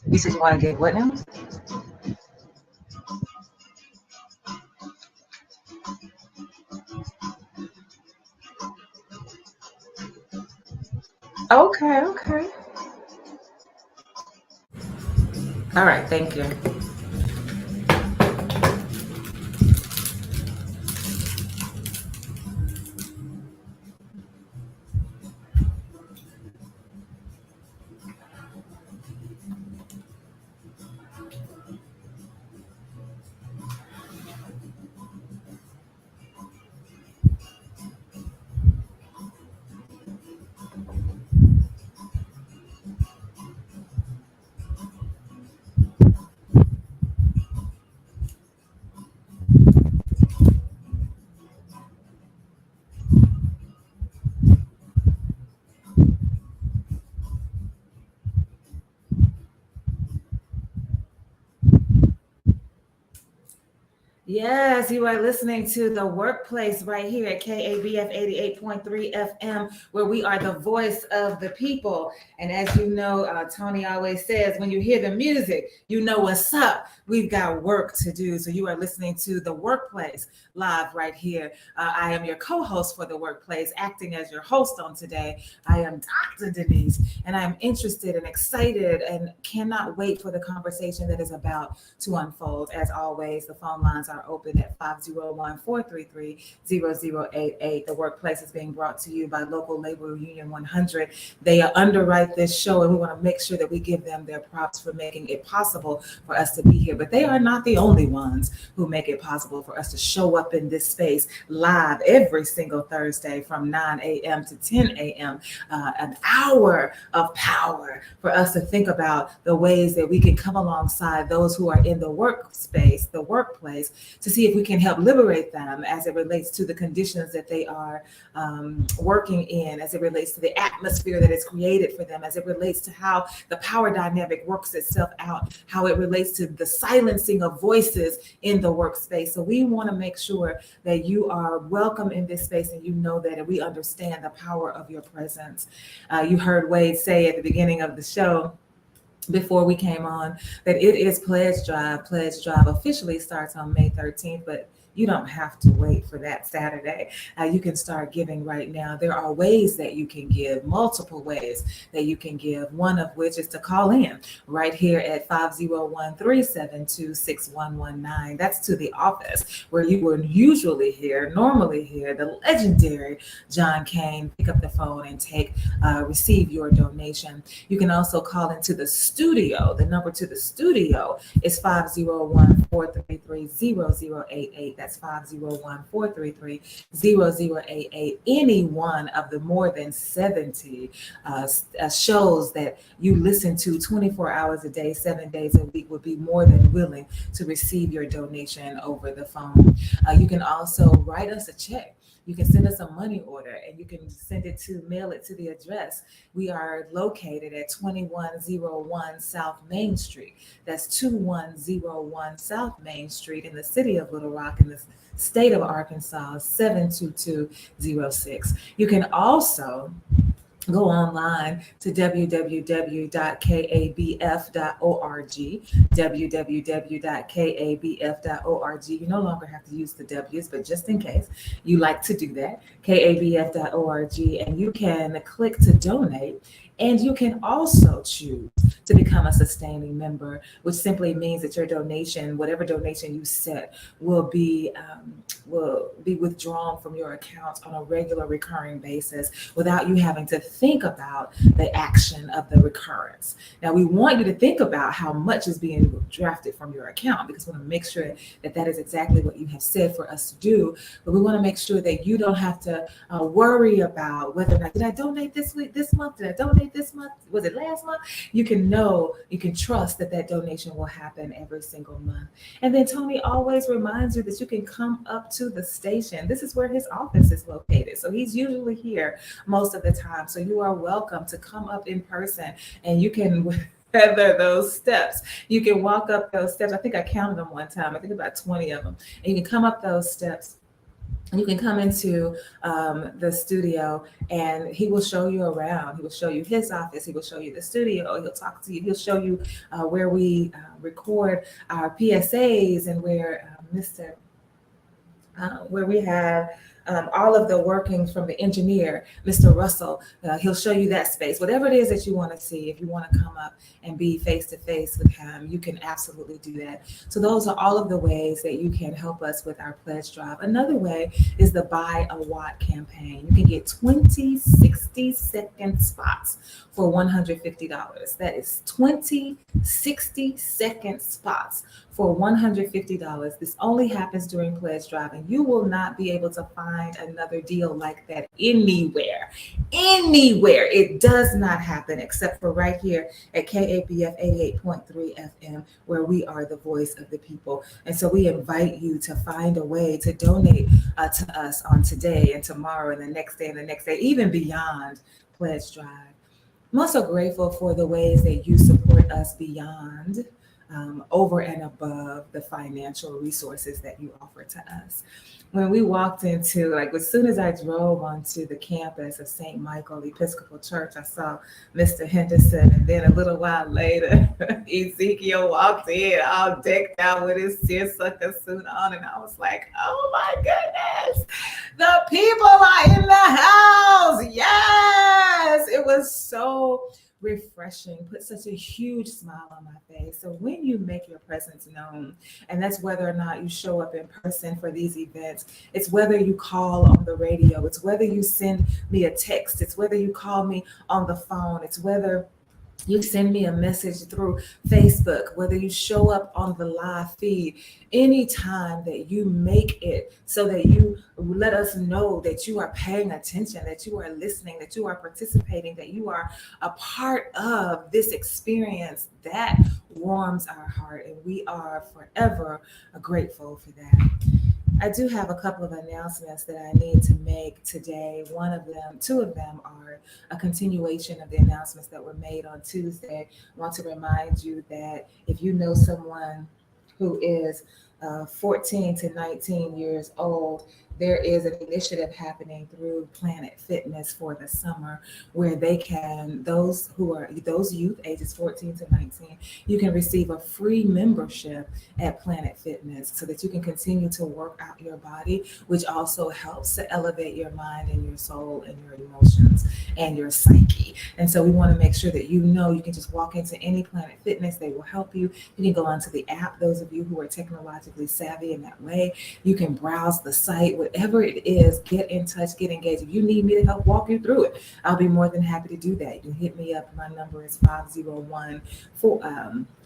You said you want to get what now? Okay, okay. All right, thank you. Yes, you are listening to The Workplace right here at KABF 88.3 FM, where we are the voice of the people. And as you know, Tony always says, when you hear the music, you know what's up. We've got work to do. So you are listening to The Workplace live right here. I am your co-host for The Workplace, acting as your host on today. I am Dr. Denise, and I am interested and excited and cannot wait for the conversation that is about to unfold. As always, the phone lines are open at 501-433-0088. The Workplace is being brought to you by Local Labor Union 100. They underwrite this show, and we want to make sure that we give them their props for making it possible for us to be here. But they are not the only ones who make it possible for us to show up in this space live every single Thursday from 9 a.m. to 10 a.m. An hour of power for us to think about the ways that we can come alongside those who are in the workspace, the workplace, to see if we can help liberate them as it relates to the conditions that they are working in, as it relates to the atmosphere that is created for them, as it relates to how the power dynamic works itself out, how it relates to the silencing of voices in the workspace. So we want to make sure that you are welcome in this space and you know that, and we understand the power of your presence. You heard Wade say at the beginning of the show, before we came on, that it is Pledge Drive. Pledge Drive officially starts on May 13th, but you don't have to wait for that Saturday. You can start giving right now. There are ways that you can give, multiple ways that you can give, one of which is to call in right here at 501-372-6119. That's to the office where you would normally hear the legendary John Kane pick up the phone and receive your donation. You can also call into the studio. The number to the studio is 501-433-0088. That's 501-433-0088. Any one of the more than 70 shows that you listen to 24 hours a day, 7 days a week would be more than willing to receive your donation over the phone. You can also write us a check. You can send us a money order, and you can mail it to the address. We are located at 2101 South Main Street. That's 2101 South Main Street in the city of Little Rock in the state of Arkansas, 72206. You can also go online to www.kabf.org, www.kabf.org. You no longer have to use the W's, but just in case you like to do that, kabf.org, and you can click to donate. And you can also choose to become a sustaining member, which simply means that your donation, whatever donation you set, will be withdrawn from your account on a regular recurring basis without you having to think about the action of the recurrence. Now, we want you to think about how much is being drafted from your account, because we want to make sure that that is exactly what you have said for us to do. But we want to make sure that you don't have to worry about whether or not, did I donate this week, this month? Did I donate this month? Was it last month? You can trust that that donation will happen every single month. And then Tony always reminds you that you can come up to the station. This is where his office is located. So he's usually here most of the time. So you are welcome to come up in person, and you can feather those steps. You can walk up those steps. I think I counted them one time. I think about 20 of them. And you can come up those steps You can come into the studio and he will show you around. He will show you his office. He will show you the studio. He'll talk to you. He'll show you where we record our PSAs and where where we have all of the workings from the engineer, Mr. Russell. He'll show you that space. Whatever it is that you want to see, if you want to come up and be face to face with him, you can absolutely do that. So those are all of the ways that you can help us with our pledge drive. Another way is the Buy a Watt campaign. You can get 20 60-second spots for $150. That is 20 60-second spots for $150. This only happens during pledge drive, and you will not be able to find another deal like that anywhere. Anywhere. It does not happen except for right here at KABF 88.3 FM, where we are the voice of the people. And so we invite you to find a way to donate to us on today and tomorrow and the next day and the next day, even beyond pledge drive. I'm also grateful for the ways that you support us beyond, over and above the financial resources that you offer to us. When we walked into, like, as soon as I drove onto the campus of St. Michael Episcopal Church, I saw Mr. Henderson, and then a little while later, Ezekiel walked in all decked out with his seersucker suit on, and I was like, oh my goodness, the people are in the house. Yes, it was so refreshing, put such a huge smile on my face. So when you make your presence known, and that's whether or not you show up in person for these events, it's whether you call on the radio, it's whether you send me a text, it's whether you call me on the phone, it's whether you send me a message through Facebook, whether you show up on the live feed, anytime that you make it so that you let us know that you are paying attention, that you are listening, that you are participating, that you are a part of this experience, that warms our heart, and we are forever grateful for that. I do have a couple of announcements that I need to make today. Two of them are a continuation of the announcements that were made on Tuesday. I want to remind you that if you know someone who is 14 to 19 years old, there is an initiative happening through Planet Fitness for the summer where they can, those youth ages 14 to 19, you can receive a free membership at Planet Fitness so that you can continue to work out your body, which also helps to elevate your mind and your soul and your emotions and your psyche. And so we want to make sure that you know you can just walk into any Planet Fitness. They will help you. You can go onto the app. Those of you who are technologically savvy in that way, you can browse the site. Whatever it is, get in touch, get engaged. If you need me to help walk you through it, I'll be more than happy to do that. You can hit me up. My number is 501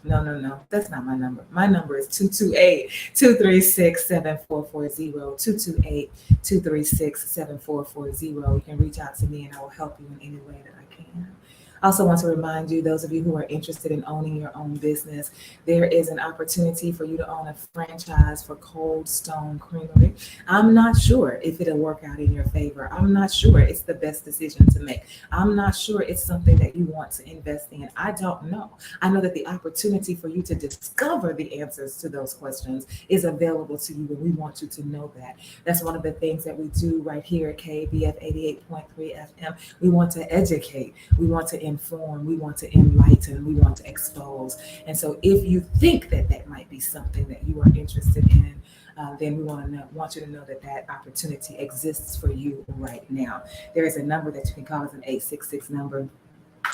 no, that's not my number. My number is 228-236-7440, 228-236-7440. You can reach out to me and I will help you in any way that I can. I also want to remind you, those of you who are interested in owning your own business, there is an opportunity for you to own a franchise for Cold Stone Creamery. I'm not sure if it'll work out in your favor. I'm not sure it's the best decision to make. I'm not sure it's something that you want to invest in. I don't know. I know that the opportunity for you to discover the answers to those questions is available to you, and we want you to know that. That's one of the things that we do right here at KBF 88.3 FM. We want to educate. We want to inform, we want to enlighten, we want to expose. And so if you think that that might be something that you are interested in, then we want you to know that that opportunity exists for you right now. There is a number that you can call. It's an 866 number.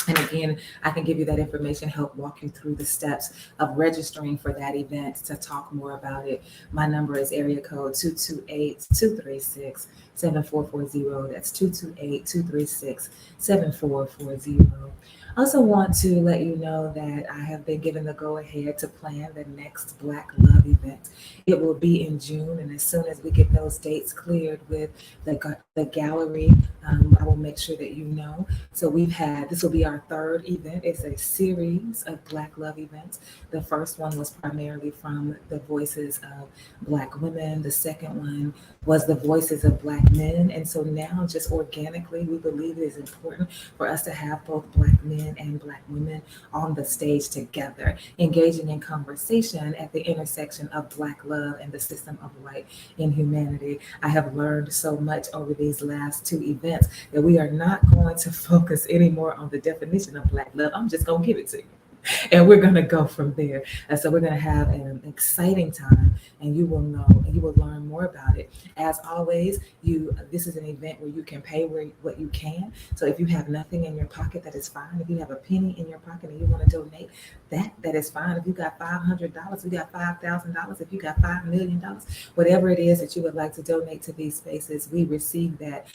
And again, I can give you that information, help walk you through the steps of registering for that event to talk more about it. My number is area code 228-236-7440. That's 228-236-7440. I also want to let you know that I have been given the go-ahead to plan the next Black Love event. It will be in June, and as soon as we get those dates cleared with the gallery, I will make sure that you know. So this will be our third event. It's a series of Black Love events. The first one was primarily from the voices of Black women. The second one was the voices of Black men. And so now, just organically, we believe it is important for us to have both Black men and Black women on the stage together, engaging in conversation at the intersection of Black love and the system of right in humanity. I have learned so much over these last two events that we are not going to focus anymore on the definition of Black love. I'm just going to give it to you. And we're going to go from there. And so we're going to have an exciting time, and you will know and you will learn more about it. As always, this is an event where you can pay what you can. So if you have nothing in your pocket, that is fine. If you have a penny in your pocket and you want to donate, that is fine. If you got $500, we got $5,000. If you got $5 million, whatever it is that you would like to donate to these spaces, we receive that,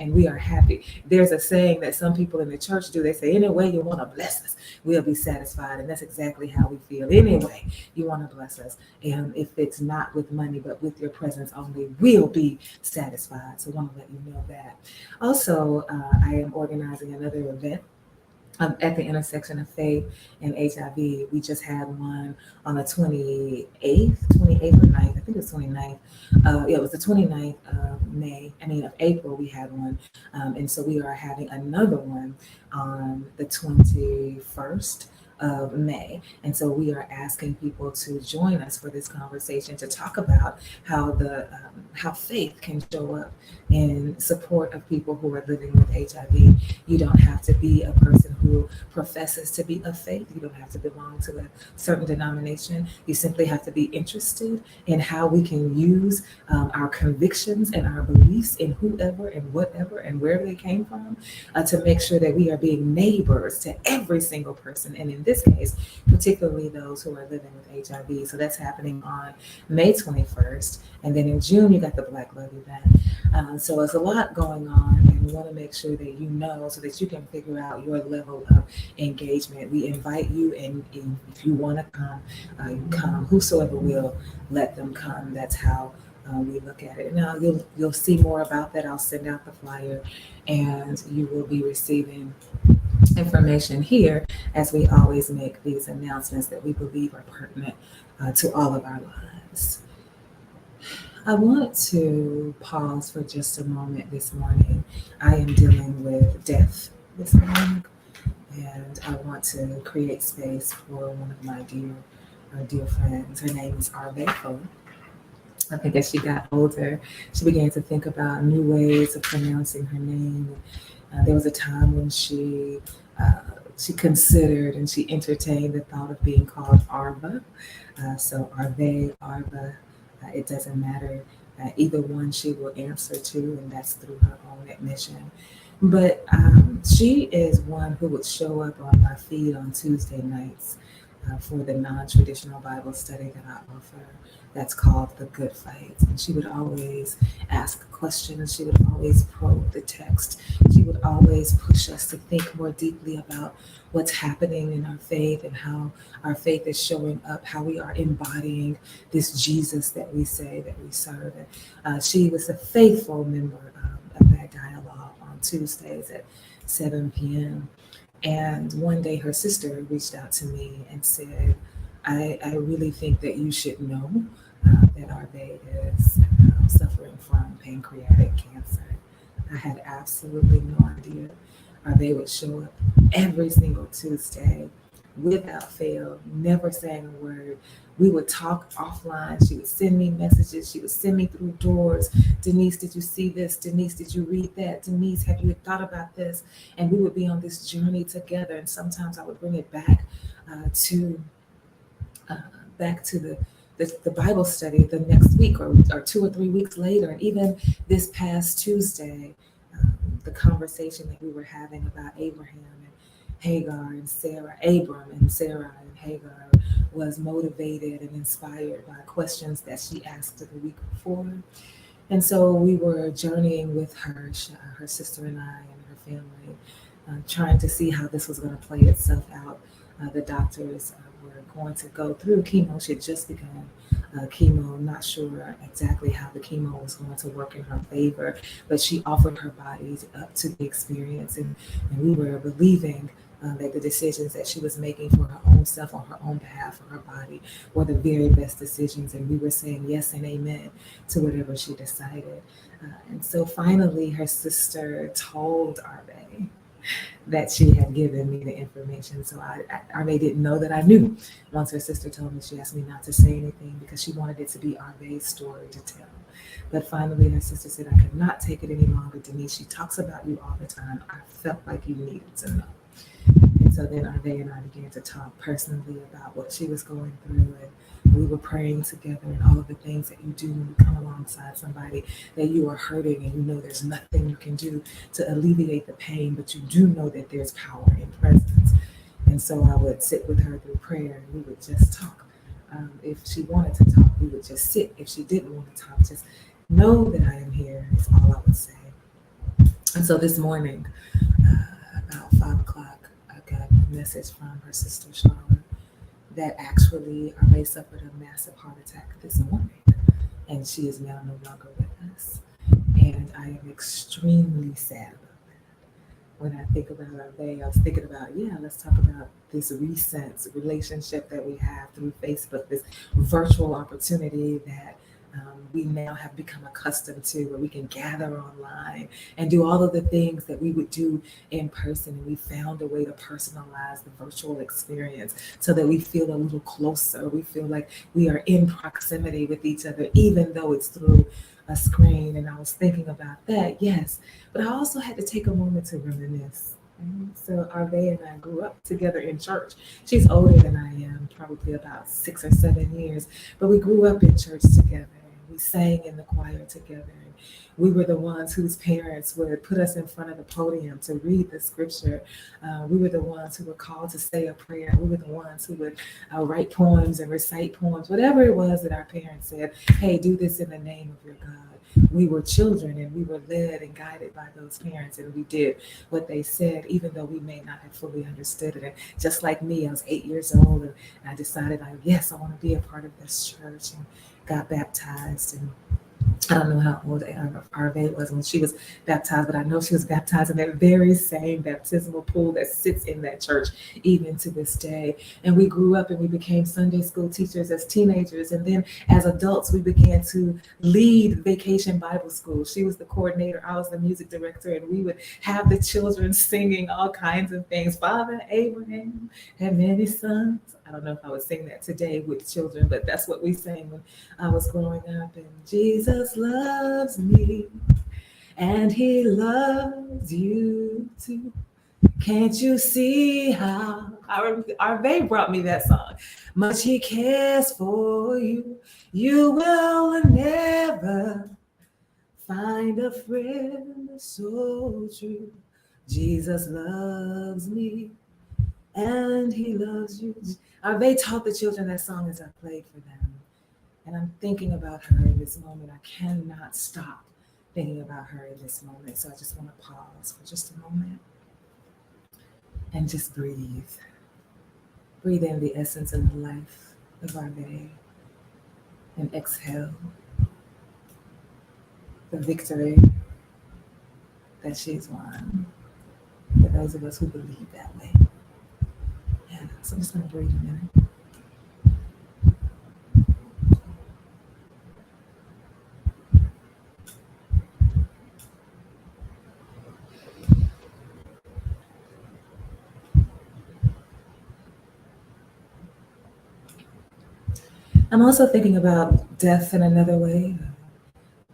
and we are happy. There's a saying that some people in the church do. They say, any way you want to bless us, we'll be satisfied. And that's exactly how we feel. Anyway, you want to bless us. And if it's not with money, but with your presence only, we'll be satisfied. So I want to let you know that. Also, I am organizing another event at the intersection of faith and HIV. We just had one on the 28th or 9th. I think it was 29th. It was the 29th of April we had one. And so we are having another one on the 21st of May. And so we are asking people to join us for this conversation to talk about how faith can show up in support of people who are living with HIV. You don't have to be a person who professes to be of faith. You don't have to belong to a certain denomination. You simply have to be interested in how we can use our convictions and our beliefs in whoever and whatever and wherever they came from to make sure that we are being neighbors to every single person. And in this case, particularly those who are living with HIV. So that's happening on May 21st. And then in June, you got the Black Love event. So there's a lot going on, and we want to make sure that you know so that you can figure out your level of engagement. We invite you, and if you want to come, you come. Whosoever will, let them come. That's how we look at it. Now you'll see more about that. I'll send out the flyer, and you will be receiving information here as we always make these announcements that we believe are pertinent to all of our lives. I want to pause for just a moment this morning. I am dealing with death this morning, and I want to create space for one of my dear friends. Her name is Arve Fuller. I think as she got older, she began to think about new ways of pronouncing her name. There was a time when she considered and she entertained the thought of being called Arva. So Arve, Arva, it doesn't matter. Either one she will answer to, and that's through her own admission. But she is one who would show up on my feed on Tuesday nights for the non-traditional Bible study that I offer. That's called The Good Fight. And she would always ask questions. She would always probe the text. She would always push us to think more deeply about what's happening in our faith and how our faith is showing up, how we are embodying this Jesus that we say that we serve. And she was a faithful member of that dialogue on Tuesdays at 7 p.m. And one day her sister reached out to me and said, I really think that you should know that Arve is suffering from pancreatic cancer. I had absolutely no idea. Arve would show up every single Tuesday without fail, never saying a word. We would talk offline. She would send me messages. She would send me through doors. Denise, did you see this? Denise, did you read that? Denise, have you thought about this? And we would be on this journey together. And sometimes I would bring it back to the Bible study the next week or 2 or 3 weeks later. And even this past Tuesday, the conversation that we were having about Abraham and Hagar and Sarah, Abram and Sarah and Hagar, was motivated and inspired by questions that she asked the week before. And so we were journeying with her sister and I and her family, trying to see how this was going to play itself out. The doctors were going to go through chemo. She had just begun chemo, not sure exactly how the chemo was going to work in her favor, but she offered her body up to the experience, and we were believing that the decisions that she was making for her own self, on her own behalf, for her body, were the very best decisions, and we were saying yes and amen to whatever she decided. And so finally, her sister told Arve that she had given me the information. So Arve didn't know that I knew. Once her sister told me, she asked me not to say anything because she wanted it to be Arve's story to tell. But finally, her sister said, I could not take it any longer, Denise. She talks about you all the time. I felt like you needed to know. And so then Arve and I began to talk personally about what she was going through, and we were praying together, and all of the things that you do when you come alongside somebody that you are hurting and you know there's nothing you can do to alleviate the pain, but you do know that there's power in presence. And so I would sit with her through prayer, and we would just talk. If she wanted to talk, we would just sit. If she didn't want to talk, just know that I am here, is all I would say. And so this morning, about 5 o'clock, I got a message from her sister, Charlotte, that actually Arve suffered a massive heart attack this morning, and she is now no longer with us. And I am extremely sad about that. When I think about Arve, I was thinking about, let's talk about this recent relationship that we have through Facebook, this virtual opportunity that we now have become accustomed to, where we can gather online and do all of the things that we would do in person. And we found a way to personalize the virtual experience so that we feel a little closer. We feel like we are in proximity with each other, even though it's through a screen. And I was thinking about that, yes. But I also had to take a moment to reminisce. So Arve and I grew up together in church. She's older than I am, probably about 6 or 7 years, but we grew up in church together. We sang in the choir together. And we were the ones whose parents would put us in front of the podium to read the scripture. We were the ones who were called to say a prayer. We were the ones who would write poems and recite poems, whatever it was that our parents said, hey, do this in the name of your God. We were children, and we were led and guided by those parents, and we did what they said, even though we may not have fully understood it. And just like me, I was 8 years old, and I decided, I want to be a part of this church, and got baptized. And I don't know how old Arve was when she was baptized, but I know she was baptized in that very same baptismal pool that sits in that church even to this day. And we grew up and we became Sunday school teachers as teenagers. And then as adults, we began to lead Vacation Bible School. She was the coordinator, I was the music director, and we would have the children singing all kinds of things. Father Abraham had many sons. I don't know if I would sing that today with children, but that's what we sang when I was growing up. And Jesus loves me, and he loves you too. Can't you see how Arve brought me that song? Much he cares for you. You will never find a friend so true. Jesus loves me, and he loves you. Arve taught the children that song as I played for them. And I'm thinking about her in this moment. I cannot stop thinking about her in this moment. So I just want to pause for just a moment and just breathe. Breathe in the essence and the life of Arve, and exhale the victory that she's won for those of us who believe that way. Yeah, so I'm just going to breathe a minute. I'm also thinking about death in another way.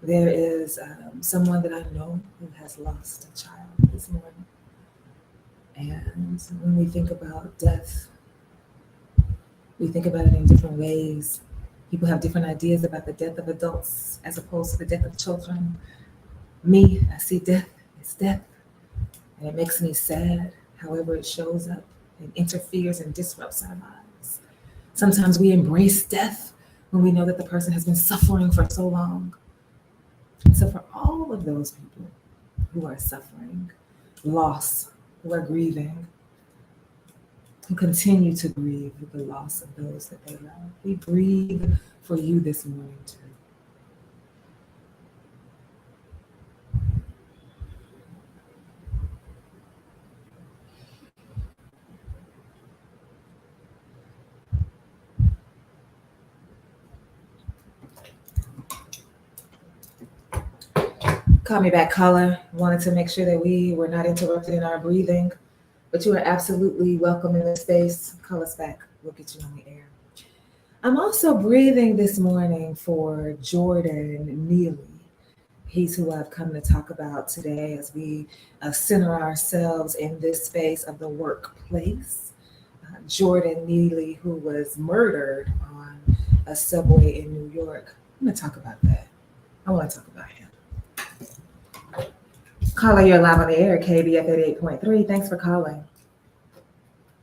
There is someone that I know who has lost a child this morning. And when we think about death, we think about it in different ways. People have different ideas about the death of adults as opposed to the death of children. Me, I see death as death, and it makes me sad. However, it shows up and interferes and disrupts our lives. Sometimes we embrace death when we know that the person has been suffering for so long. And so for all of those people who are suffering loss, who are grieving, who continue to grieve the loss of those that they love. We breathe for you this morning too. Call me back, caller. Wanted to make sure that we were not interrupted in our breathing, but you are absolutely welcome in this space. Call us back. We'll get you on the air. I'm also breathing this morning for Jordan Neely. He's who I've come to talk about today as we center ourselves in this space of the workplace. Jordan Neely, who was murdered on a subway in New York. I'm going to talk about that. I want to talk about him. Caller, you're live on the air, KBF 88.3. Thanks for calling.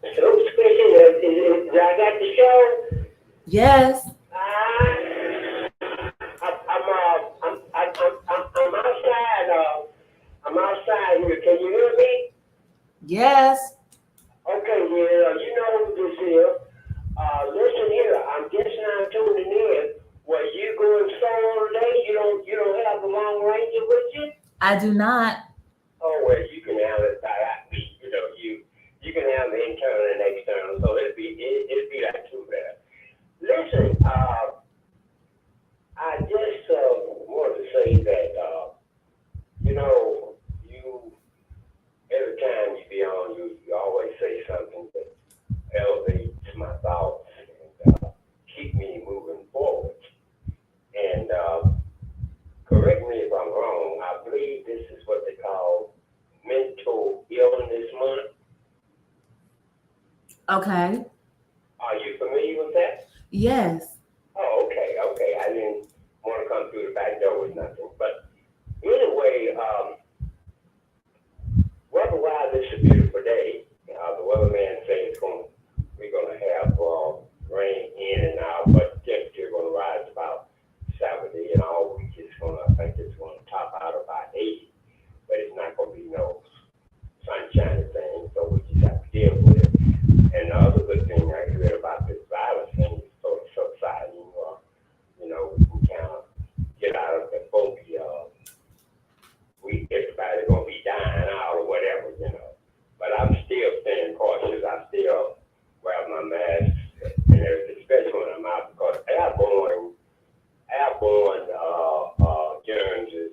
So speaking, I got the show. Yes. I'm outside. I'm outside here. Can you hear me? Yes. Okay, yeah. You know who this is. Listen here. I'm just now tuning in. Well, you going solo today? You don't have the Long Ranger with you? I do not. Oh well, you can have it by me. You can have the internal and external, so it'd be like too bad. Listen, I just wanted to say that you every time you be on, you always say something that elevates my thoughts and keep me moving forward. And correct me if I'm wrong. I believe this is what they call Mental Illness Month. Okay. Are you familiar with that? Yes. Oh, okay. I didn't want to come through the back door with nothing. But anyway, weather-wise, it's a beautiful day. The weatherman says we're going to have rain in and out, but temperature going to rise about 70, and all week I think it's going to top out about 80. But it's not going to be no sunshine thing, so we just have to deal with it. And the other good thing I heard about this virus thing is sort of subsiding, we can kind of get out of the phobia of everybody going to be dying out or whatever, But I'm still staying cautious. I still wear my mask, and especially when I'm out, because airborne germs is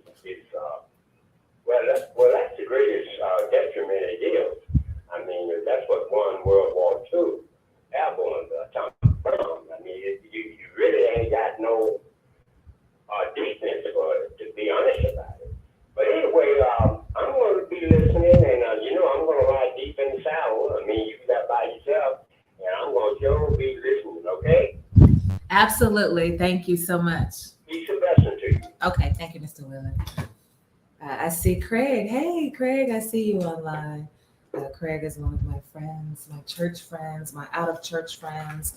that's the greatest detriment it is. I mean, that's what won World War II. Airborne atomic bomb. I mean, you really ain't got no defense for it, to be honest about it. But anyway, I'm going to be listening, and I'm going to ride deep in the saddle. I mean, you do that by yourself, and I'm going to sure be listening. Okay? Absolutely. Thank you so much. Peace and blessing to you. Okay. Thank you, Mr. Willen. I see Craig. Hey, Craig, I see you online. Craig is one of my friends, my church friends, my out-of-church friends.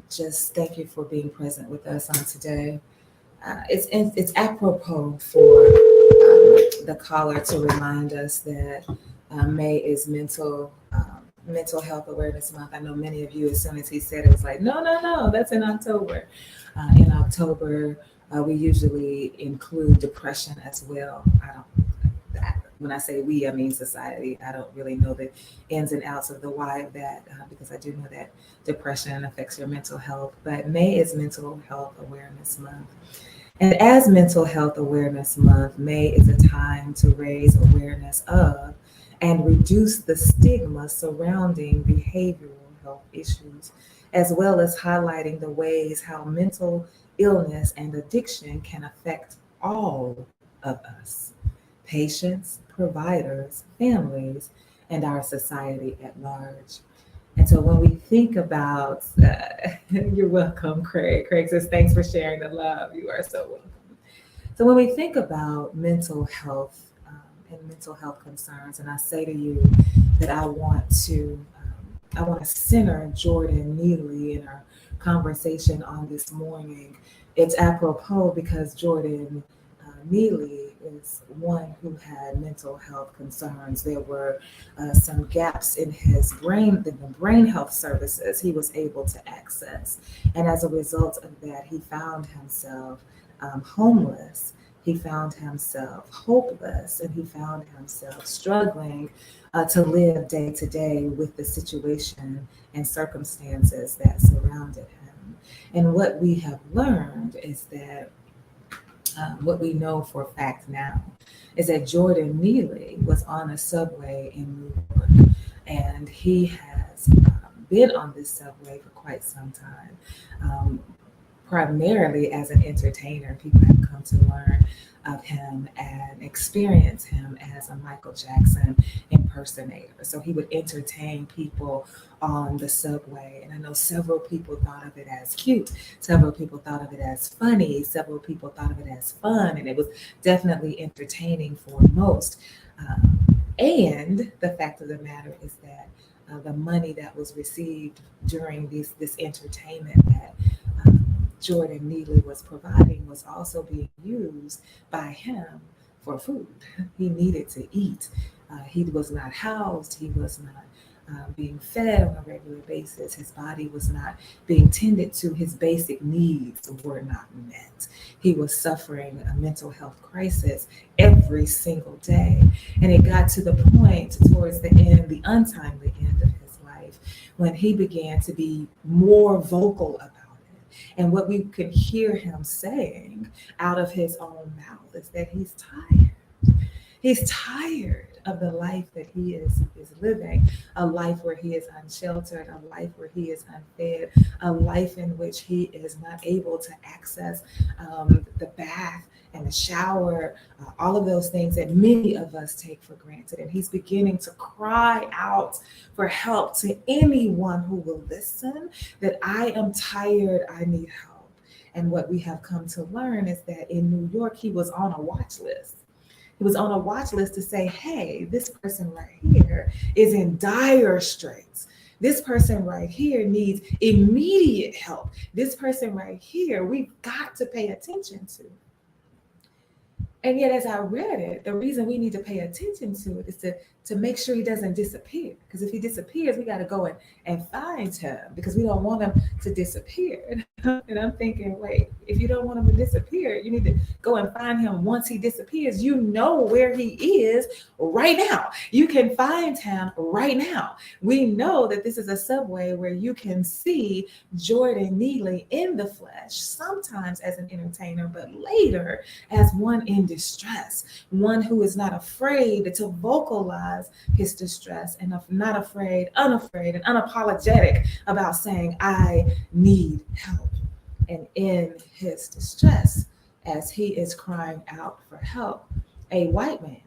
Just thank you for being present with us on today. It's apropos for the caller to remind us that May is mental health awareness month. I know many of you, as soon as he said it, was like, no, that's in October. In October, we usually include depression as well. When I say we, I mean society. I don't really know the ins and outs of the why of that because I do know that depression affects your mental health. But May is Mental Health Awareness Month. And as Mental Health Awareness Month, May is a time to raise awareness of and reduce the stigma surrounding behavioral health issues, as well as highlighting the ways how mental illness and addiction can affect all of us, patients, providers, families, and our society at large. And so when we think about, you're welcome, Craig. Craig says, thanks for sharing the love. You are so welcome. So when we think about mental health and mental health concerns, and I say to you that I want to center Jordan Neely in our conversation on this morning. It's apropos because Jordan Neely is one who had mental health concerns. There were some gaps in his brain, in the brain health services he was able to access. And as a result of that, he found himself homeless. He found himself hopeless, and he found himself struggling to live day to day with the situation and circumstances that surrounded him. And what we have learned is that what we know for a fact now is that Jordan Neely was on a subway in New York, and he has been on this subway for quite some time. Primarily as an entertainer, people have come to learn of him and experience him as a Michael Jackson impersonator. So he would entertain people on the subway. And I know several people thought of it as cute. Several people thought of it as funny. Several people thought of it as fun. And it was definitely entertaining for most. And the fact of the matter is that the money that was received during this entertainment that Jordan Neely was providing was also being used by him for food. He needed to eat. He was not housed. He was not being fed on a regular basis. His body was not being tended to. His basic needs were not met. He was suffering a mental health crisis every single day. And it got to the point towards the end, the untimely end of his life, when he began to be more vocal about it. And what we could hear him saying out of his own mouth is that he's tired. He's tired of the life that he is living, a life where he is unsheltered, a life where he is unfed, a life in which he is not able to access the bath and the shower, all of those things that many of us take for granted. And he's beginning to cry out for help to anyone who will listen, that I am tired, I need help. And what we have come to learn is that in New York, he was on a watch list. He was on a watch list to say, hey, this person right here is in dire straits. This person right here needs immediate help. This person right here, we've got to pay attention to. And yet, as I read it, the reason we need to pay attention to it is to make sure he doesn't disappear. Because if he disappears, we got to go and find him, because we don't want him to disappear. And I'm thinking, wait, if you don't want him to disappear, you need to go and find him once he disappears. You know where he is right now. You can find him right now. We know that this is a subway where you can see Jordan Neely in the flesh, sometimes as an entertainer, but later as one in distress, one who is not afraid to vocalize his distress, and not afraid, unafraid, and unapologetic about saying, I need help. And in his distress, as he is crying out for help, a white man,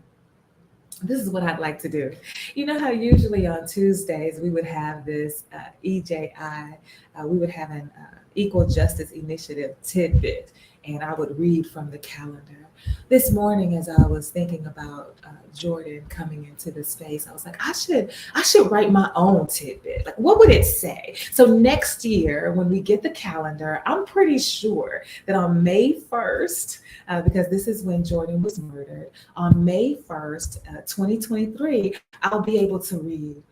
this is what I'd like to do. You know how usually on Tuesdays we would have this EJI, we would have an Equal Justice Initiative tidbit, and I would read from the calendar. This morning, as I was thinking about Jordan coming into the space, I was like, I should write my own tidbit. Like, what would it say? So next year, when we get the calendar, I'm pretty sure that on May 1st, because this is when Jordan was murdered, on May 1st, 2023, I'll be able to read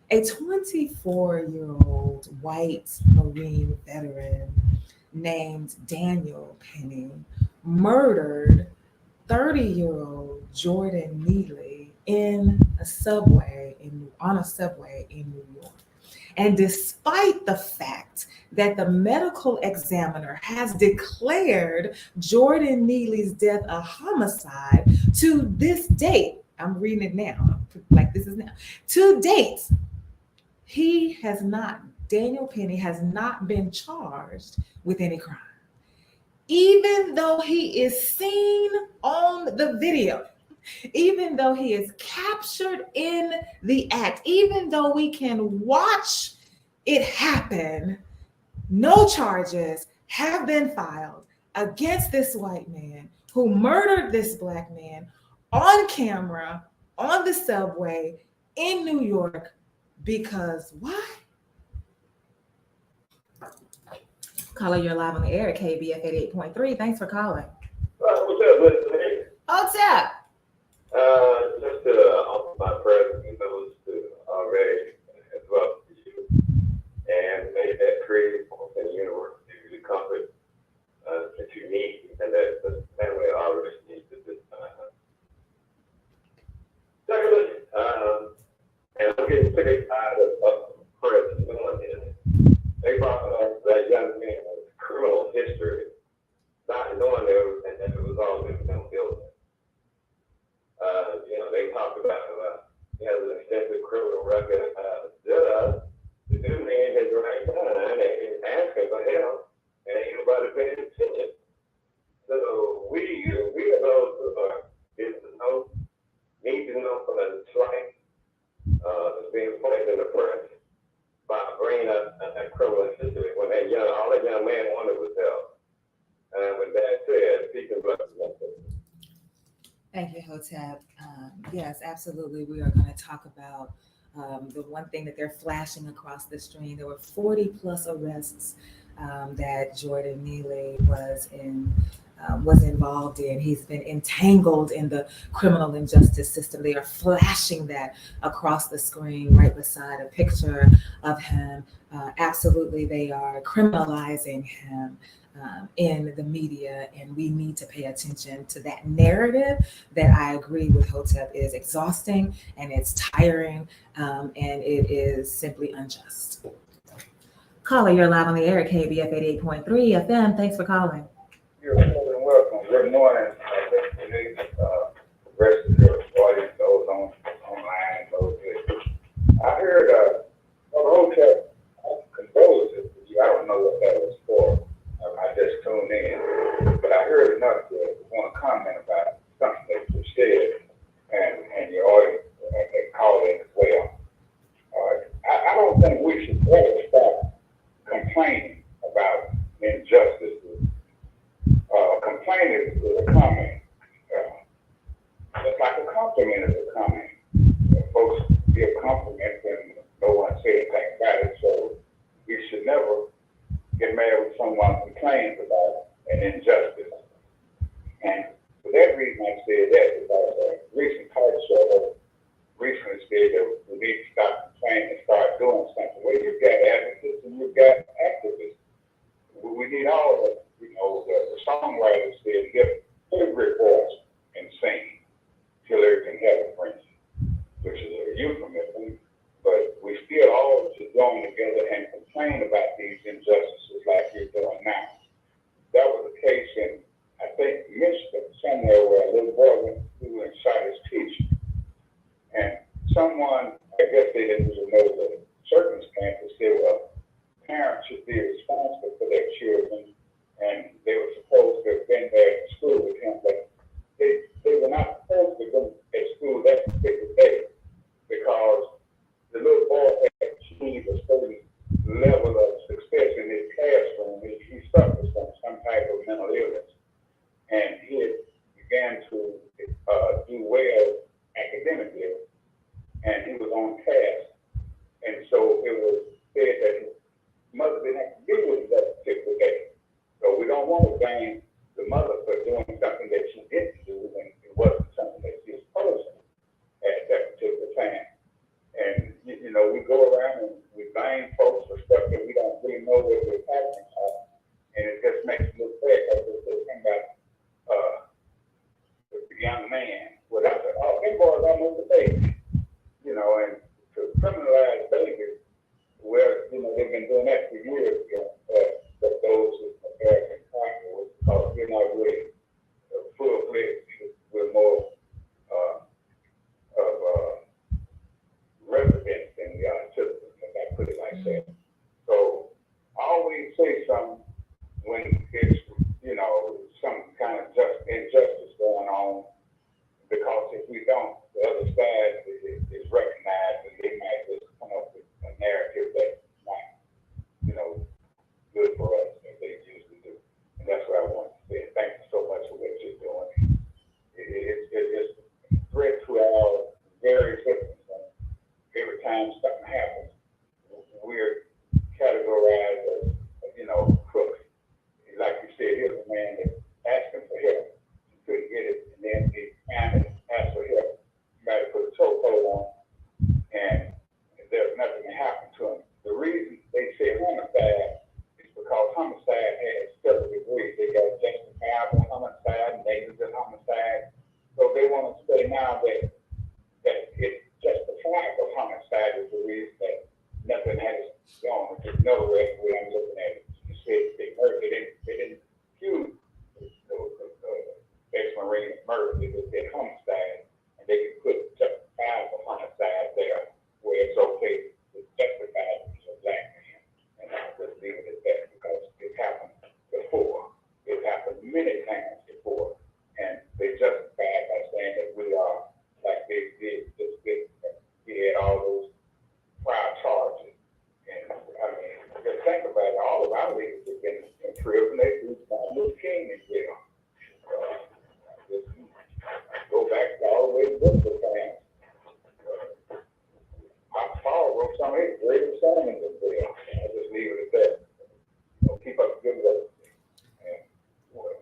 a 24-year-old white Marine veteran named Daniel Penny murdered 30-year-old Jordan Neely on a subway in New York. And despite the fact that the medical examiner has declared Jordan Neely's death a homicide, to this date, I'm reading it now, like this is now, to date, Daniel Penny has not been charged with any crime. Even though he is seen on the video, even though he is captured in the act, even though we can watch it happen, no charges have been filed against this white man who murdered this black man on camera, on the subway in New York. Because why? Caller, you're live on the air at KBF 88.3. Thanks for calling. What's up, Mr. Lee? Hotep. Just to offer my presence and those who already as well as you, and may that creative force in the universe give you the comfort that you need and that the family already needs at this time. Secondly, and I'm getting sick and tired of press doing this. They brought up that young man with criminal history, not knowing that it was all in them building. They talked about he has an extensive criminal record. The dude man is right behind and asking for help, and ain't nobody paying attention. So we are those who are need to know from the slight that's being placed in the press by bringing up a criminal history when all that young man wanted was help. And with that said, peace and blessings. Thank you, Hotep. Yes, absolutely. We are going to talk about the one thing that they're flashing across the screen. There were 40 plus arrests that Jordan Neely was involved in. He's been entangled in the criminal injustice system. They are flashing that across the screen right beside a picture of him. Absolutely, they are criminalizing him in the media, and we need to pay attention to that narrative that I agree with Hotep is exhausting and it's tiring and it is simply unjust. Caller, you're live on the air at KBF 88.3 FM. Thanks for calling. You're more than welcome. Good morning. The rest of the audience, those online, those here. I heard Hotep condolences to you. I don't know what that was for. I just tuned in, but I heard enough to want to comment about something that you said, and your audience called in as well. I don't think we should ever stop complaining about injustices. Complaining is a comment. It's like a compliment is a comment. Folks give compliments and no one says anything about it, so we should never get mad when someone complains about an injustice. And for that reason, I said that because a recent talk show recently said that we need to stop complaining and start doing something. Well, you've got advocates and you've got activists. We need all of it. The songwriter said, "Get every voice and sing till there can heaven bring," which is a euphemism. But we still all should join together and complain about these injustices like you're doing now. That was the case in, I think, Michigan, somewhere where a little boy went through and shot his teacher. And someone, I guess they didn't really know the circumstances, said, well, parents should be responsible for their children, and they were supposed to have been there at school with him, but they were not supposed to go at school that particular day because the little boy had achieved a certain level of success in his classroom. He suffered from some type of mental illness, and he began to do well academically, and he was on task. And so it was said that his mother didn't have to be with him that particular day. So we don't want to blame the mother for doing something that she didn't do when it wasn't something that she was supposed to at that particular time. And, we go around and we blame folks for stuff that we don't really know what we're talking about. And it just makes it look bad because we're talking about the young man. Without the, them boys almost a baby. And to criminalize babies, well, they've been doing that for years. But those who American conquerors, because we're not really full-fledged, we're more of residents than we are citizens, if I put it like that. So I always say something when it's, some kind of injustice going on, because if we don't, the other side is recognized and they might just come up with a narrative that's not, good for us as they usually do. And that's what I want to say. Thank you so much for what you're doing. It's a threat to our very citizens. Every time something happens, we're categorized as, crooks. Like you happened to him. The reason they say homicide is because homicide has several degrees. They got justifiable homicide, negligent homicide. So they want to say now that it's justifiable homicide is the reason that nothing has gone. There's no way I'm looking at it. You said they murdered. They didn't accuse ex-Marine of murder. They just did homicide, and they could put justifiable homicide there where it's okay to justify it as a black man. And I'll just leave it at that because it happened before. It happened many times before, and they justify it by saying that we are like they did. We had all those prior charges, and I mean, just think about it. All of our leaders have been in prison. They do Luther King in jail. Just go back all the way to the times. Paul wrote some of his greatest sermons in jail. I'll just leave it at that. Don't keep up good work. And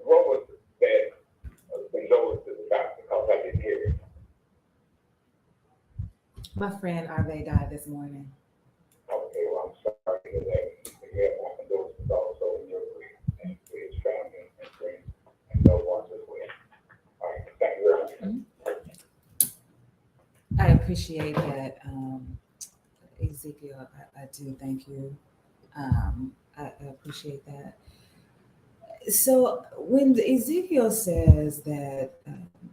what was that condolences about? Because I didn't hear it. My friend Arve died this morning. Okay, well, I'm sorry to hear that. Yeah, my condolences also in your grief and to his family and friends and loved ones as well. All right, thank you very much. I appreciate that, Ezekiel. I do. Thank you. I appreciate that. So when Ezekiel says that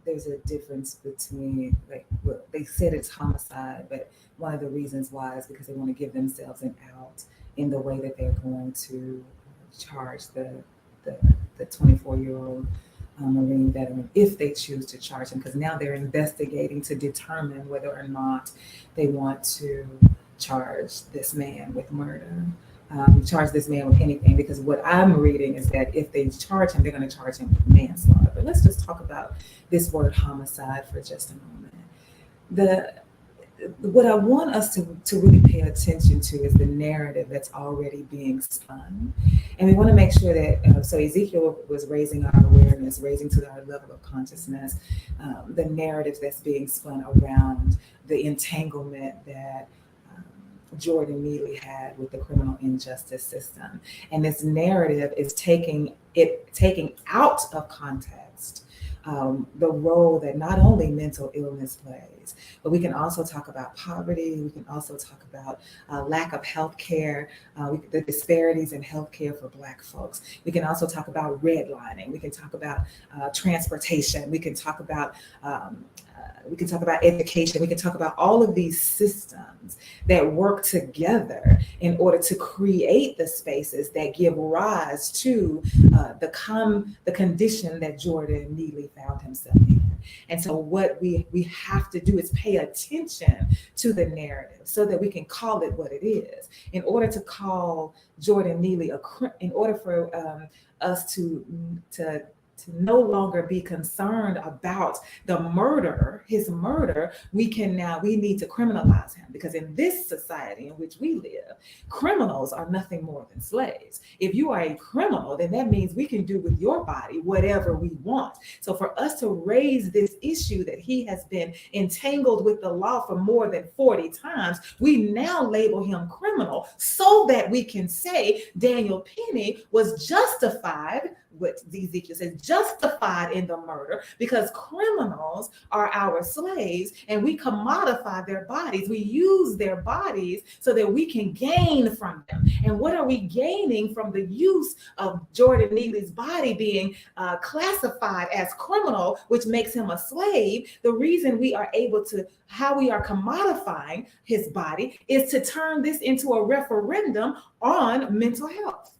there's a difference between, like, well, they said it's homicide, but one of the reasons why is because they want to give themselves an out in the way that they're going to charge the 24-year-old Marine veteran, if they choose to charge him, because now they're investigating to determine whether or not they want to charge this man with murder. Charge this man with anything, because what I'm reading is that if they charge him, they're going to charge him with manslaughter. But let's just talk about this word homicide for just a moment. What I want us to really pay attention to is the narrative that's already being spun. And we want to make sure that, so Ezekiel was raising our awareness, raising to our level of consciousness, the narrative that's being spun around the entanglement that Jordan Neely had with the criminal injustice system. And this narrative is taking out of context the role that not only mental illness plays, but we can also talk about poverty. We can also talk about lack of health care, the disparities in health care for Black folks. We can also talk about redlining. We can talk about transportation. We can talk about education. We can talk about all of these systems that work together in order to create the spaces that give rise to the condition that Jordan Neely found himself in. And so what we have to do is pay attention to the narrative so that we can call it what it is. In order to call Jordan Neely in order for us to no longer be concerned about his murder, we need to criminalize him, because in this society in which we live, criminals are nothing more than slaves. If you are a criminal, then that means we can do with your body whatever we want. So for us to raise this issue that he has been entangled with the law for more than 40 times, we now label him criminal so that we can say Daniel Penny was justified, what Ezekiel says, justified in the murder, because criminals are our slaves and we commodify their bodies. We use their bodies so that we can gain from them. And what are we gaining from the use of Jordan Neely's body being classified as criminal, which makes him a slave? The reason we are able to, how we are commodifying his body, is to turn this into a referendum on mental health.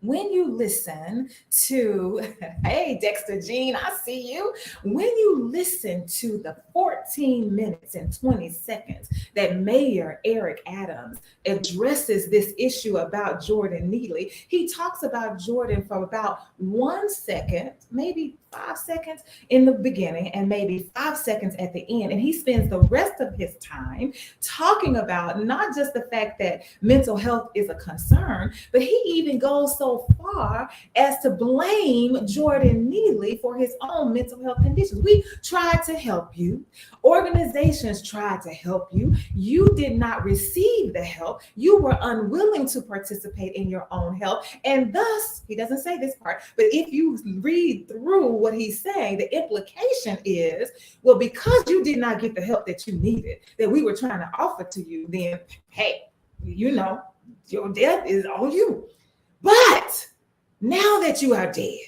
When you listen to, hey, Dexter Jean, I see you. When you listen to the 14 minutes and 20 seconds that Mayor Eric Adams addresses this issue about Jordan Neely, he talks about Jordan for about 1 second, maybe 5 seconds in the beginning and maybe 5 seconds at the end. And he spends the rest of his time talking about not just the fact that mental health is a concern, but he even goes so far as to blame Jordan Neely for his own mental health conditions. We tried to help you. Organizations tried to help you. You did not receive the help. You were unwilling to participate in your own health. And thus, he doesn't say this part, but if you read through what he's saying, the implication is, well, because you did not get the help that you needed, that we were trying to offer to you, then, hey, you know, your death is on you. But now that you are dead,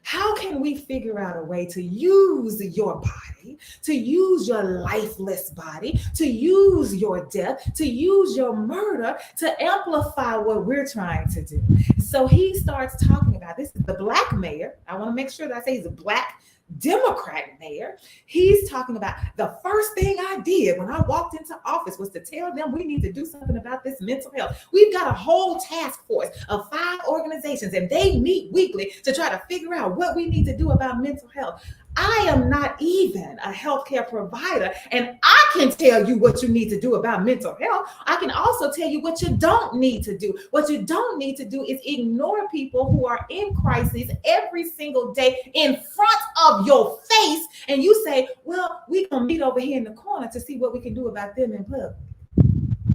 how can we figure out a way to use your body, to use your lifeless body, to use your death, to use your murder to amplify what we're trying to do? So he starts talking about this. The black mayor, I want to make sure that I say he's a black Democrat mayor. He's talking about the first thing I did when I walked into office was to tell them we need to do something about this mental health. We've got a whole task force of 5 organizations, and they meet weekly to try to figure out what we need to do about mental health. I am not even a healthcare provider, and I can tell you what you need to do about mental health. I can also tell you what you don't need to do. What you don't need to do is ignore people who are in crisis every single day in front of your face, and you say, well, we're going to meet over here in the corner to see what we can do about them in public.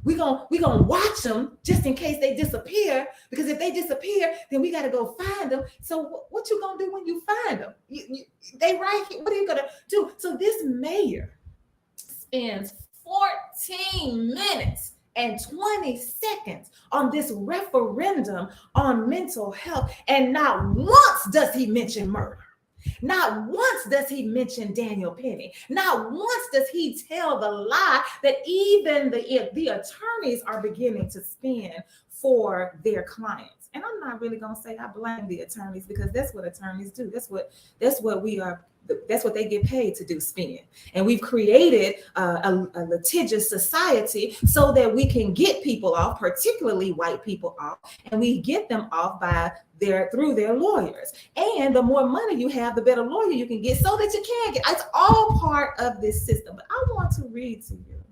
We're gonna watch them just in case they disappear, because if they disappear, then we got to go find them. So what you gonna do when you find them? They right here. What are you gonna do? So this mayor spends 14 minutes and 20 seconds on this referendum on mental health, and not once does he mention murder. Not once does he mention Daniel Penny. Not once does he tell the lie that even the attorneys are beginning to spin for their clients. And I'm not really going to say I blame the attorneys, because that's what attorneys do. That's what they get paid to do, spin. And we've created a litigious society so that we can get people off, particularly white people off, and we get them off through their lawyers. And the more money you have, the better lawyer you can get, so that you can get. It's all part of this system. But I want to read to you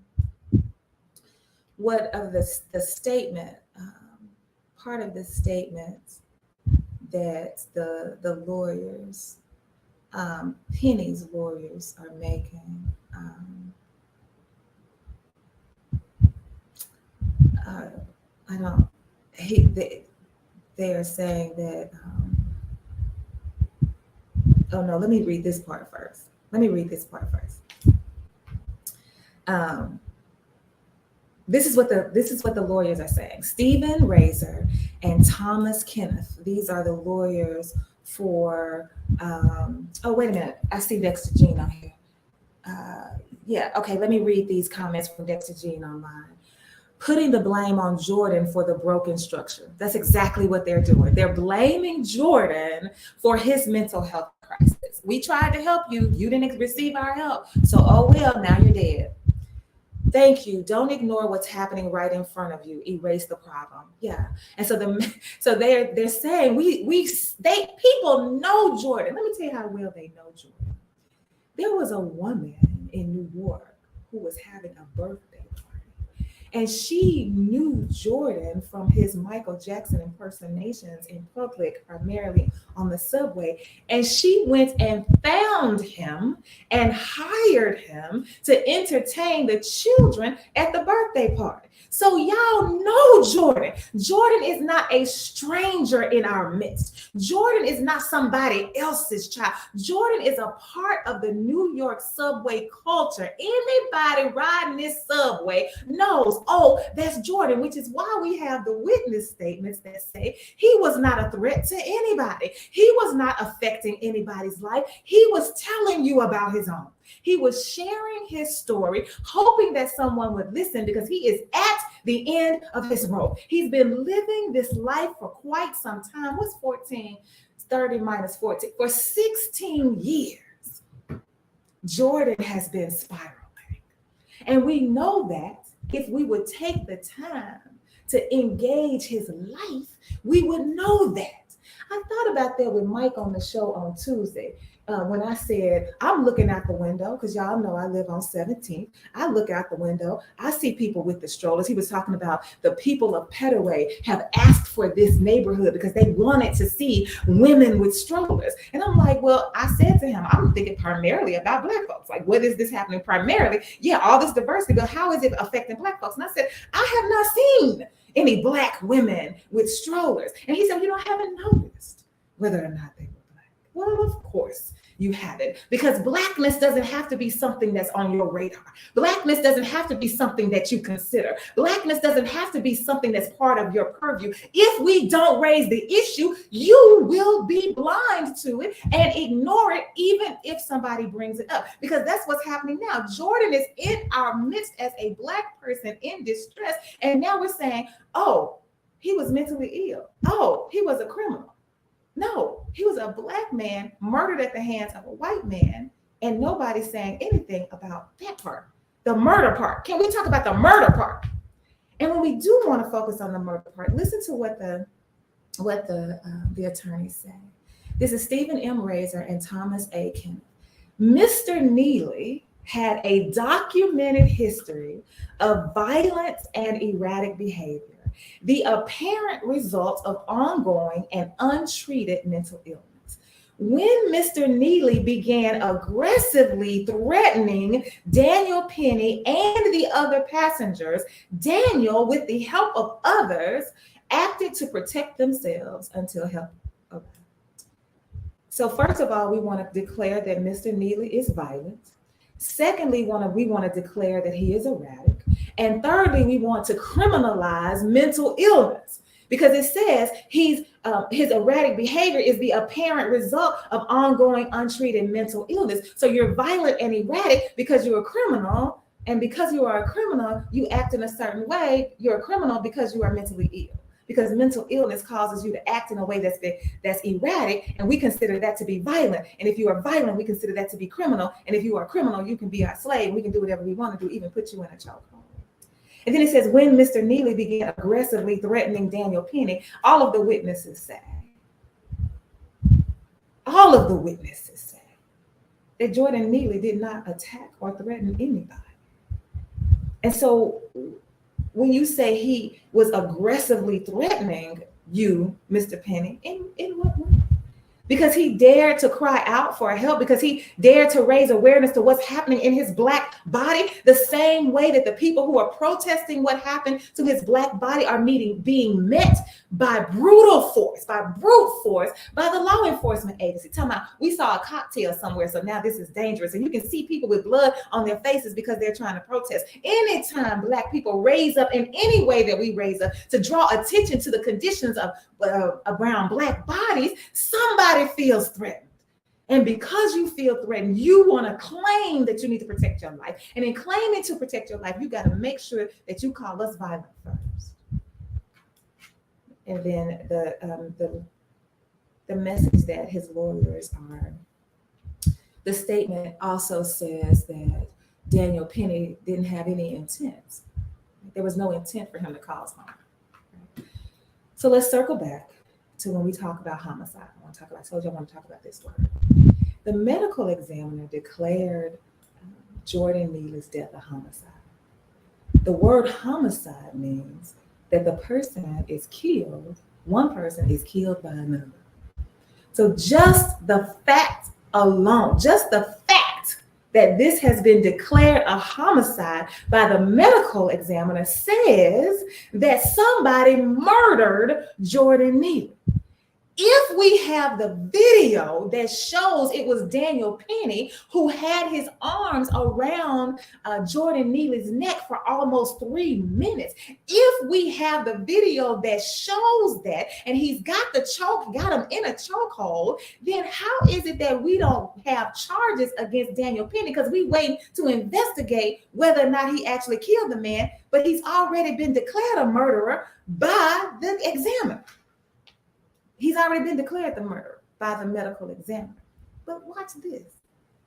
what of the statement, part of the statement that the lawyers, Penny's lawyers, are making. They are saying that, oh no, let me read this part first. This is what the lawyers are saying. Stephen Razor and Thomas Kenneth, these are the lawyers for, oh, wait a minute. I see Dexter Jean on here. Yeah, okay, let me read these comments from Dexter Jean online. Putting the blame on Jordan for the broken structure. That's exactly what they're doing. They're blaming Jordan for his mental health crisis. We tried to help you. You didn't receive our help. So, oh well, now you're dead. Thank you. Don't ignore what's happening right in front of you. Erase the problem. Yeah. And so they're saying people know Jordan. Let me tell you how well they know Jordan. There was a woman in New York who was having a birthday party, and she knew Jordan from his Michael Jackson impersonations in public, primarily on the subway. And she went and found him and hired him to entertain the children at the birthday party. So y'all know Jordan. Jordan is not a stranger in our midst. Jordan is not somebody else's child. Jordan is a part of the New York subway culture. Anybody riding this subway knows, oh, that's Jordan, which is why we have the witness statements that say he was not a threat to anybody. He was not affecting anybody's life. He was telling you about his own. He was sharing his story, hoping that someone would listen, because he is at the end of his rope. He's been living this life for quite some time. What's 14? 30 minus 14. For 16 years, Jordan has been spiraling. And we know that if we would take the time to engage his life, we would know that. I thought about that with Mike on the show on Tuesday. when I said, I'm looking out the window, because y'all know I live on 17th. I look out the window, I see people with the strollers. He was talking about the people of Petaway have asked for this neighborhood because they wanted to see women with strollers. And I'm like, well, I said to him, I'm thinking primarily about Black folks. Like, what is this happening primarily? Yeah, all this diversity, but how is it affecting Black folks? And I said, I have not seen any Black women with strollers. And he said, you know, I haven't noticed whether or not they were Black. Well, of course you haven't, because Blackness doesn't have to be something that's on your radar. Blackness doesn't have to be something that you consider. Blackness doesn't have to be something that's part of your purview. If we don't raise the issue, you will be blind to it and ignore it, even if somebody brings it up, because that's what's happening now. Jordan is in our midst as a Black person in distress, and now we're saying, oh, he was mentally ill. Oh, he was a criminal. No, he was a Black man murdered at the hands of a white man, and nobody's saying anything about that part, the murder part. Can we talk about the murder part? And when we do want to focus on the murder part, listen to what the attorneys say. This is Stephen M. Razor and Thomas A. Kenneth. Mr. Neely had a documented history of violence and erratic behavior, the apparent result of ongoing and untreated mental illness. When Mr. Neely began aggressively threatening Daniel Penny and the other passengers, Daniel, with the help of others, acted to protect themselves until help arrived. So first of all, we want to declare that Mr. Neely is violent. Secondly, we want to declare that he is erratic. And thirdly, we want to criminalize mental illness, because it says his erratic behavior is the apparent result of ongoing untreated mental illness. So you're violent and erratic because you're a criminal, and because you are a criminal, you act in a certain way. You're a criminal because you are mentally ill, because mental illness causes you to act in a way that's erratic, and we consider that to be violent. And if you are violent, we consider that to be criminal. And if you are a criminal, you can be our slave. We can do whatever we want to do, even put you in a chokehold. And then it says, when Mr. Neely began aggressively threatening Daniel Penny, all of the witnesses say that Jordan Neely did not attack or threaten anybody. And so when you say he was aggressively threatening you, Mr. Penny, in what way? Because he dared to cry out for help, because he dared to raise awareness to what's happening in his Black body, the same way that the people who are protesting what happened to his Black body are being met by brute force, by the law enforcement agency. Talking about, we saw a cocktail somewhere, so now this is dangerous. And you can see people with blood on their faces because they're trying to protest. Anytime Black people raise up in any way that we raise up to draw attention to the conditions of around Black bodies, somebody feels threatened. And because you feel threatened, you want to claim that you need to protect your life. And in claiming to protect your life, you got to make sure that you call us violent first. And then the message that his lawyers are, the statement also says that Daniel Penny didn't have any intent. There was no intent for him to cause harm. So let's circle back to when we talk about homicide. I told you I want to talk about this word. The medical examiner declared Jordan Neely's death a homicide. The word homicide means that the person is killed, one person is killed by another. So just the fact alone, just the fact that this has been declared a homicide by the medical examiner says that somebody murdered Jordan Neely. If we have the video that shows it was Daniel Penny who had his arms around Jordan Neely's neck for almost 3 minutes, if we have the video that shows that, and he's got him in a chokehold, then how is it that we don't have charges against Daniel Penny? Because we wait to investigate whether or not he actually killed the man, but he's already been declared a murderer by the examiner. He's already been declared the murderer by the medical examiner. But watch this.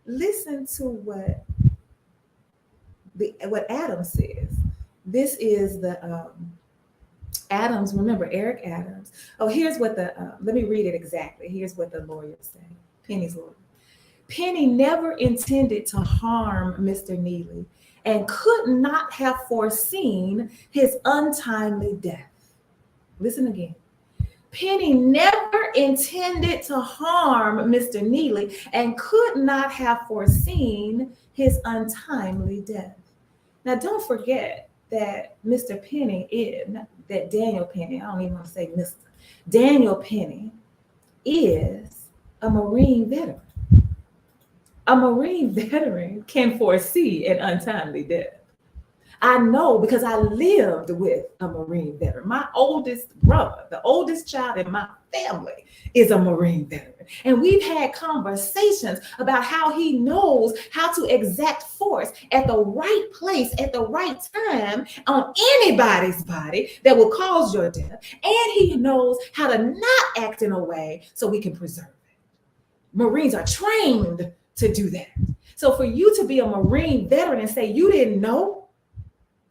Listen to what Adams says. This is the Adams, remember Eric Adams. Oh, here's what let me read it exactly. Here's what the lawyers say, Penny's lawyer. Penny never intended to harm Mr. Neely and could not have foreseen his untimely death. Listen again. Penny never intended to harm Mr. Neely and could not have foreseen his untimely death. Now, don't forget that Mr. Penny is, that Daniel Penny, I don't even want to say Mr. Daniel Penny is a Marine veteran. A Marine veteran can foresee an untimely death. I know because I lived with a Marine veteran. My oldest brother, the oldest child in my family, is a Marine veteran. And we've had conversations about how he knows how to exact force at the right place at the right time on anybody's body that will cause your death. And he knows how to not act in a way so we can preserve it. Marines are trained to do that. So for you to be a Marine veteran and say you didn't know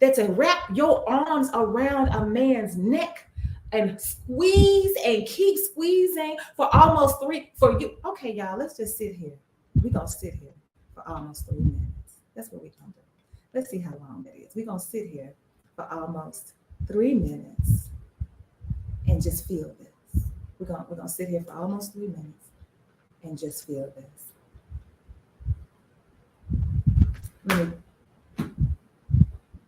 that to wrap your arms around a man's neck and squeeze and keep squeezing for almost for you. Okay, y'all, let's just sit here. We're going to sit here for almost 3 minutes. That's what we're going to do. Let's see how long that is. We're going to sit here for almost 3 minutes and just feel this. We're going to sit here for almost 3 minutes and just feel this.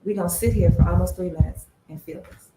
We're going to sit here for almost 3 minutes and feel this.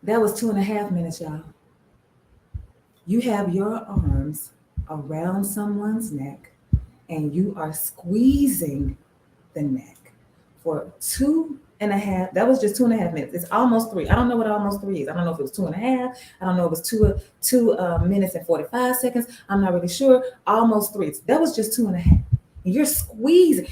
That was 2.5 minutes, y'all. You have your arms around someone's neck and you are squeezing the neck for 2.5. That was just 2.5 minutes. It's almost 3. I don't know what almost 3 is. I don't know if it was 2.5. I don't know if it was 2 minutes and 45 seconds. I'm not really sure. Almost 3. That was just 2.5. And you're squeezing.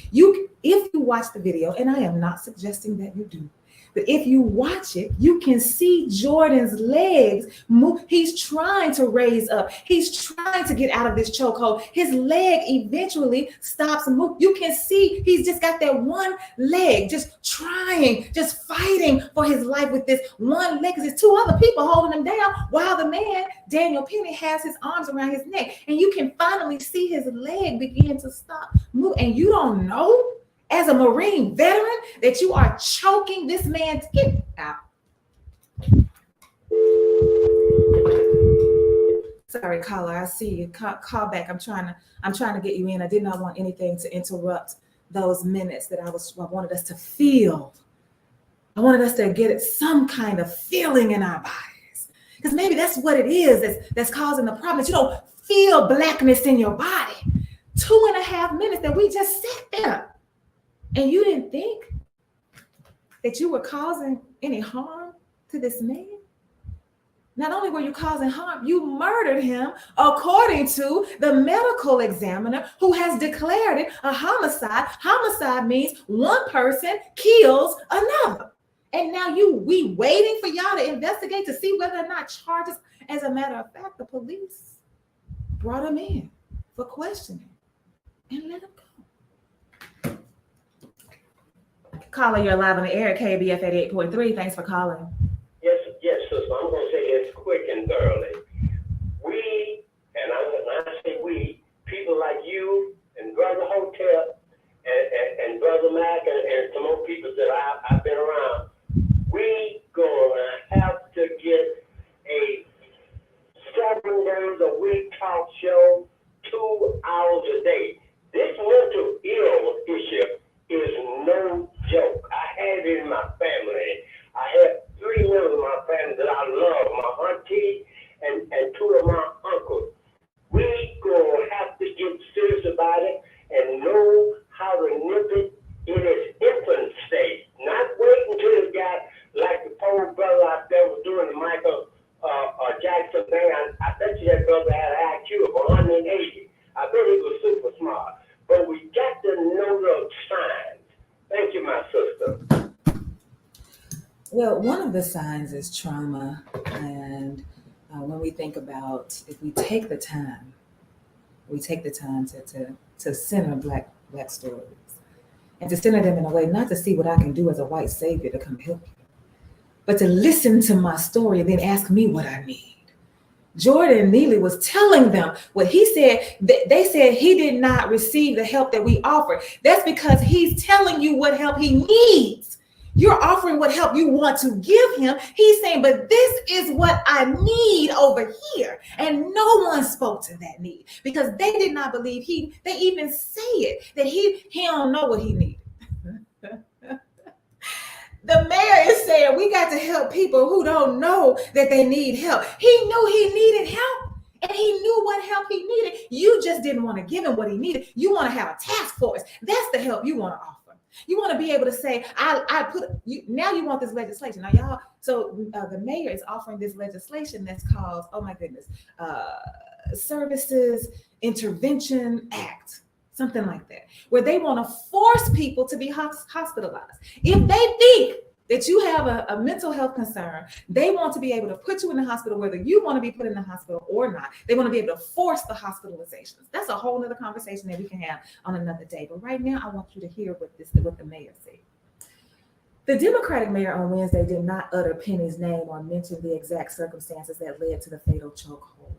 If you watch the video, and I am not suggesting that you do, But if you watch it, you can see Jordan's legs move. He's trying to raise up. He's trying to get out of this chokehold. His leg eventually stops moving. You can see he's just got that one leg, just trying, just fighting for his life with this one leg, because there's two other people holding him down while the man, Daniel Penny, has his arms around his neck. And you can finally see his leg begin to stop moving. And you don't know, as a Marine veteran, that you are choking this man to get out. Sorry, caller, I see you. Call back. I'm trying to get you in. I did not want anything to interrupt those minutes that I wanted us to feel. I wanted us to get some kind of feeling in our bodies, because maybe that's what it is that's causing the problem. That you don't feel blackness in your body. 2.5 minutes that we just sat there. And you didn't think that you were causing any harm to this man? Not only were you causing harm, you murdered him according to the medical examiner, who has declared it a homicide. Homicide means one person kills another. And now we waiting for y'all to investigate to see whether or not charges. As a matter of fact, the police brought him in for questioning and let him go. Caller, you're live on the air at KBF 88.3. Thanks for calling. Yes, sister. I'm going to say this quick and thoroughly. We, and when I say we, people like you and Brother Hotel and Brother Mac and some more people that I've been around, we gonna have to get a 7 days a week talk show, 2 hours a day. This mental ill issue is no joke. I had it in my family. I had 3 members of my family that I love, my auntie and 2 of my uncles. We gonna have to get serious about it and know how to nip it in its infant state. Not wait until it got like the poor brother out there was doing the Michael Jackson thing. I bet you that brother had an IQ of 180. I bet he was super smart. But we got to know those signs. Thank you, my sister. Well, one of the signs is trauma. And when we think about, if we take the time to center black stories, and to center them in a way, not to see what I can do as a white savior to come help you, but to listen to my story and then ask me what I need. Jordan Neely was telling them what he said. They said he did not receive the help that we offered. That's because he's telling you what help he needs. You're offering what help you want to give him. He's saying, but this is what I need over here. And no one spoke to that need, because they did not believe they even say it, that he don't know what he needed. The mayor is saying we got to help people who don't know that they need help. He knew he needed help, and he knew what help he needed. You just didn't want to give him what he needed. You want to have a task force. That's the help you want to offer. You want to be able to say, now you want this legislation. Now, y'all, so the mayor is offering this legislation that's called, oh my goodness, Services Intervention Act. Something like that, where they want to force people to be hospitalized. If they think that you have a mental health concern, they want to be able to put you in the hospital, whether you want to be put in the hospital or not. They want to be able to force the hospitalizations. That's a whole nother conversation that we can have on another day. But right now, I want you to hear what the mayor said. The Democratic mayor on Wednesday did not utter Penny's name or mention the exact circumstances that led to the fatal chokehold.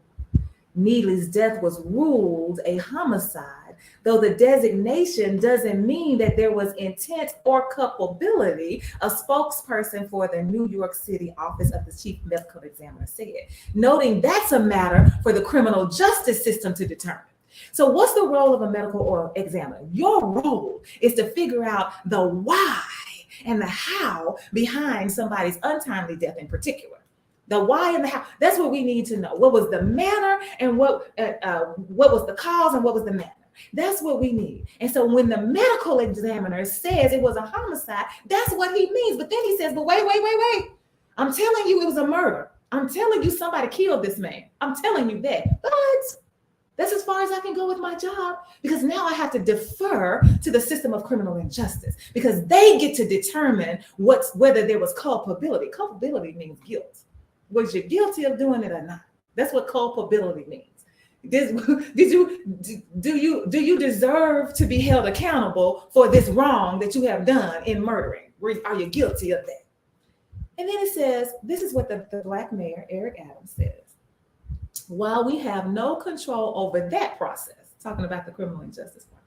Neely's death was ruled a homicide, though the designation doesn't mean that there was intent or culpability, a spokesperson for the New York City Office of the Chief Medical Examiner said, noting that's a matter for the criminal justice system to determine. So what's the role of a medical examiner? Your role is to figure out the why and the how behind somebody's untimely death in particular. The why and the how. That's what we need to know. What was the manner, and what was the cause, and what was the manner? That's what we need. And so when the medical examiner says it was a homicide, that's what he means. But then he says, but wait. I'm telling you it was a murder. I'm telling you somebody killed this man. I'm telling you that. But That's as far as I can go with my job, because now I have to defer to the system of criminal injustice because they get to determine whether there was culpability. Culpability means guilt. Was you guilty of doing it or not? That's what culpability means. Do you deserve to be held accountable for this wrong that you have done in murdering? Are you guilty of that? And then it says, this is what the Black mayor, Eric Adams, says. While we have no control over that process, talking about the criminal injustice process,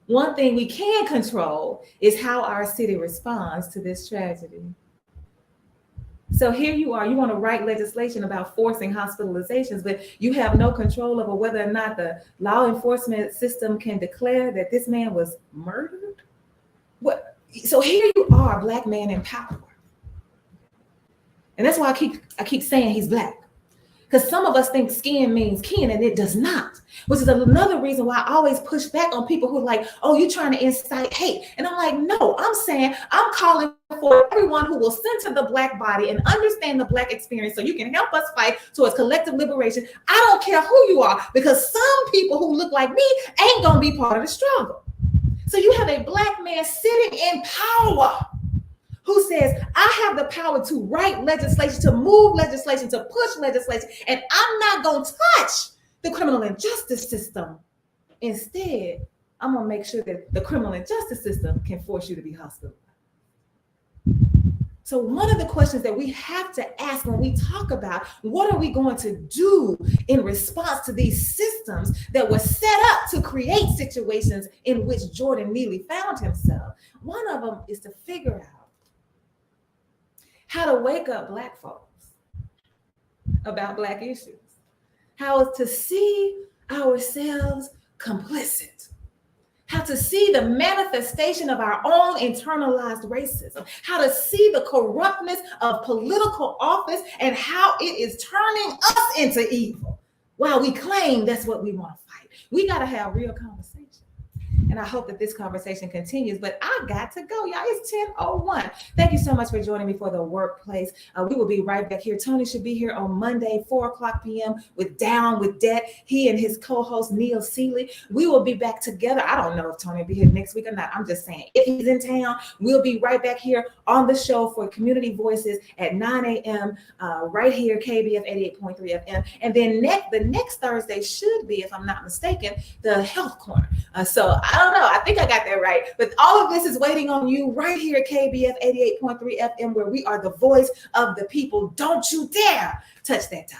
one thing we can control is how our city responds to this tragedy. So here you are, you want to write legislation about forcing hospitalizations, but you have no control over whether or not the law enforcement system can declare that this man was murdered. What? So here you are, a Black man in power. And that's why I keep saying he's Black. Because some of us think skin means kin, and it does not, which is another reason why I always push back on people who are like, oh, you're trying to incite hate. And I'm like, no, I'm saying I'm calling for everyone who will center the Black body and understand the Black experience so you can help us fight towards collective liberation. I don't care who you are, because some people who look like me ain't going to be part of the struggle. So you have a Black man sitting in power who says, I have the power to write legislation, to move legislation, to push legislation, and I'm not going to touch the criminal injustice system. Instead, I'm going to make sure that the criminal injustice system can force you to be hospitalized. So one of the questions that we have to ask when we talk about what are we going to do in response to these systems that were set up to create situations in which Jordan Neely found himself, one of them is to figure out how to wake up Black folks about Black issues, how to see ourselves complicit, how to see the manifestation of our own internalized racism, how to see the corruptness of political office and how it is turning us into evil while we claim that's what we want to fight. We got to have real conversation. And I hope that this conversation continues, but I got to go, y'all. It's 10:01. Thank you so much for joining me for the workplace. We will be right back here. Tony should be here on Monday, 4:00 p.m. with Down with Debt. He and his co-host Neil Seeley. We will be back together. I don't know if Tony will be here next week or not. I'm just saying, if he's in town, we'll be right back here on the show for Community Voices at 9 a.m. Right here, KBF 88.3 FM. And then the next Thursday should be, if I'm not mistaken, the Health Corner. So I don't know. I think I got that right. But all of this is waiting on you right here at KBF 88.3 FM, where we are the voice of the people. Don't you dare touch that dial.